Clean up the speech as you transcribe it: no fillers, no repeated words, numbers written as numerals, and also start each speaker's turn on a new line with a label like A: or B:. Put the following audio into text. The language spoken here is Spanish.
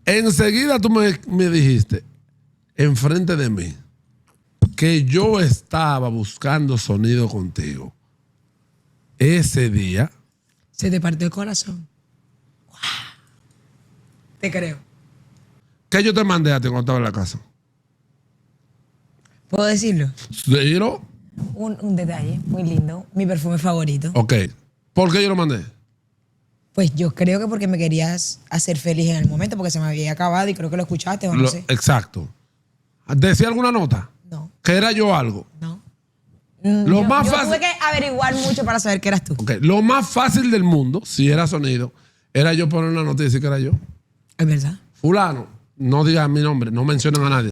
A: Enseguida tú me dijiste, enfrente de mí, que yo estaba buscando sonido contigo. Ese día.
B: Se te partió el corazón. Wow. Te creo.
A: ¿Qué yo te mandé a ti cuando estaba en la casa?
B: ¿Puedo decirlo?
A: ¿Dilo?
B: Un detalle muy lindo. Mi perfume favorito.
A: Ok. ¿Por qué yo lo mandé?
B: Pues yo creo que porque me querías hacer feliz en el momento, porque se me había acabado y creo que lo escuchaste o no sé.
A: Exacto. ¿Decía alguna nota?
B: No.
A: ¿Que era yo algo?
B: No.
A: Lo más
B: yo
A: fácil.
B: tuve que averiguar mucho para saber que eras tú.
A: Okay. Lo más fácil del mundo, si era sonido, era yo poner una nota y decir que era yo.
B: Es verdad.
A: Fulano, no digas mi nombre, no mencionen a nadie.